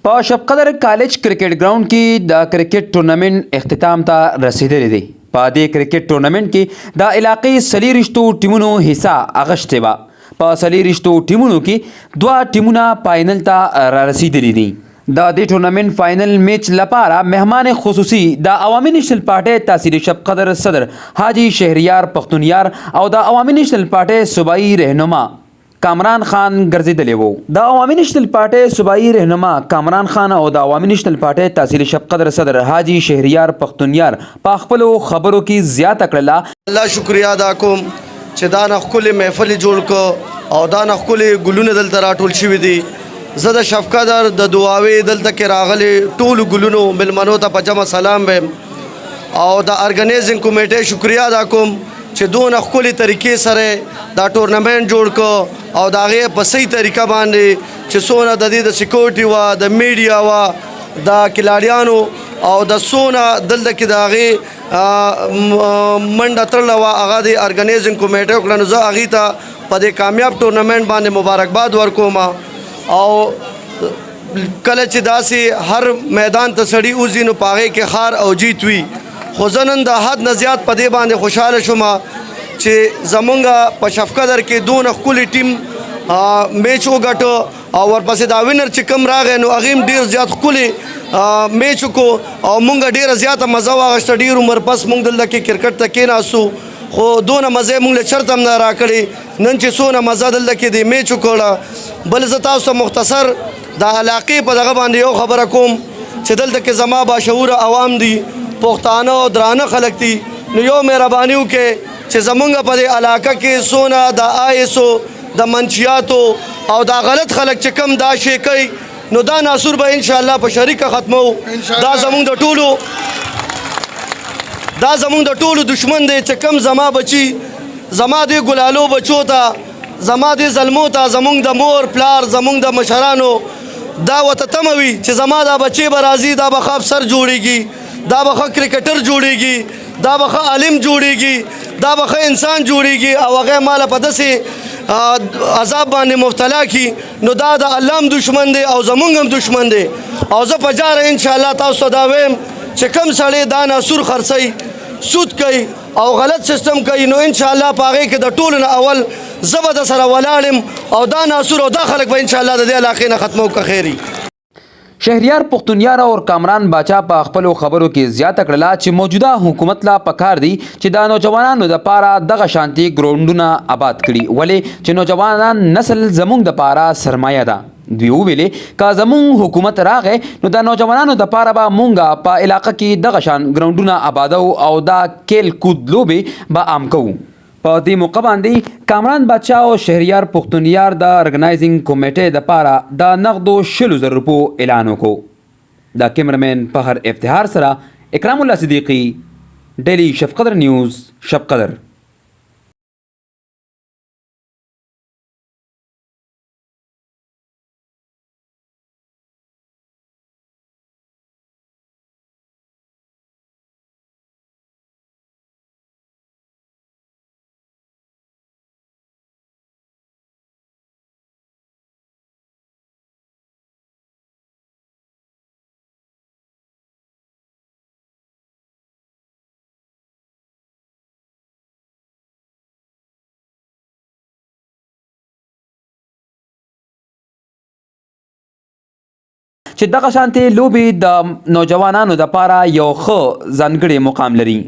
په شب قدر کالج کرکټ ګراوند کې د کرکټ ټورنمنټ اختتام ته رسیدلی دی. په دې کرکټ ټورنمنټ کې د علاقې څلېرویشتو ټیمونو حصه اخیستې وه. په څلېرویشتو ټیمونو کې 2 ټیمونه فاینل ته رارسېدلي دي. د دې ټورنمنټ فاینل میچ لپاره مهمان خصوصي د عوامي نیشنل پارټۍ تحصیلي شب قدر صدر حاجی شهریار پښتونیار او د عوامي نیشنل پارټۍ صوبایي رهنما کامران خان ګرځېدلی وو. د عوامي نیشنل پارټۍ صوبایي رهنما کامران خان او د عوامي نیشنل پارټۍ تحصیلي شب قدر صدر حاجی شهریار پښتونیار په خپلو خبرو کې زیاته کړله. الله شکریا ادا کوم چې دا نه ښکلې محفل جوړ کړ او دا نه ښکلې ګلونه دلته راټول شوي دي. زه د شب قدر د دعاوې دلته کې راغلي ټولو ګلونو مېلمنو ته په جمع سلام ویم او د ارګنایزینګ کمیټې شکریا ادا کوم چې دونه ښکلې طریقې سره دا ټورنمنټ جوړ کړ او د هغې په صحیح طریقه باندې چې څونه د دې د سیکورټي وه د میډیا وه د کلاډیانو او د څونه دلته کې د هغې منډه تړله وه هغه د ارګنایزینګ کمیټې وکړه. نو زه هغې ته په دې کامیاب ټورنمنټ باندې مبارکباد ورکوم او کله چې داسې هر میدان ته سړي وځي نو په هغې کې خار او جیت وي. خو زه نن د حد نه زیات په دې باندې خوشحاله شوم چې زمونږ په شب قدر کې دونه ښکلې ټیم میچ وګټو او ورپسې دا وینر چې کوم راغی نو هغې هم ډېر زیات ښکلې میچ وکړو او مونږ ډېره زیاته مزه واخیسته. ډېر عمر پس مونږ دلته کې کرکټ ته کېناستو خو دونه مزه یې مونږ له چرته هم نه راکړې. نن چې څونه مزه دلته کې د میچ وکړه. بل زه تاسو ته مختصر د علاقې په دغه باندې یو خبره کوم چې دلته کې زما باشعوره عوام دي پښتانه او درانه خلک دي. نو یو مهرباني وکړئ چې زمونږ په دې علاقه کې څونه د آیسو د منشیاتو او دا غلط خلک چې کوم دا شی کوي نو دا ناسور به انشاءالله په شریکه ختمو. دا زمونږ د ټولو دشمن دی چې کوم زما بچي زما د ګلالو بچو ته زما د زلمو ته زمونږ د مور پلار زمونږ د مشرانو دا ورته تمه وي چې زما دا بچی به راځي دا به ښه افسر جوړیږي دا به ښه کرکټر جوړیږي دا به ښه عالم جوړیږي دا به ښه انسان جوړیږي او هغه ماله په داسې عذاب باندې مبتلا کی. نو دا د الله هم دشمن دی او زمونږ هم دشمن دی او زه په جاره انشاءالله تاسو ته دا ویم چې کوم سړی دا ناسور خرڅوي سود کوي او غلط سیستم کوي نو انشاءالله په هغې کې د ټولو نه اول زه به د سره ولاړم او دا ناسور او دا خلک به انشاءالله د دې علاقې نه ختمو که خیري. شهریار پښتونیار او کامران باچا په خپلو خبرو کې زیاته کړله چې موجوده حکومت لا پکار دی چې د نوجوانانو دپاره دغه شانتي ګراونډونه آباد کړي ولې چې نوجوانان نسل زموږ دپاره سرمایه ده. دوی وویلې که زموږ حکومت راغی نو د نوجوانانو دپاره به مونږ په علاقه کې دغه شان ګراونډونه آبادو او دا کیل کود لوبې به عام کوو. په دې موقع باندې کامران باچا او شهریار پښتونیار د ارګنایزینګ کمیټې دپاره د نغدو 100,000 روپو اعلان وکړو. د کیمرمین فخر افتخار سره اکرام الله صدیقي، ډیلی شب قدر نیوز، شب قدر. چې دغه شانتې لوبې د نوجوانانو دپاره یو ښه ځانګړی مقام لري.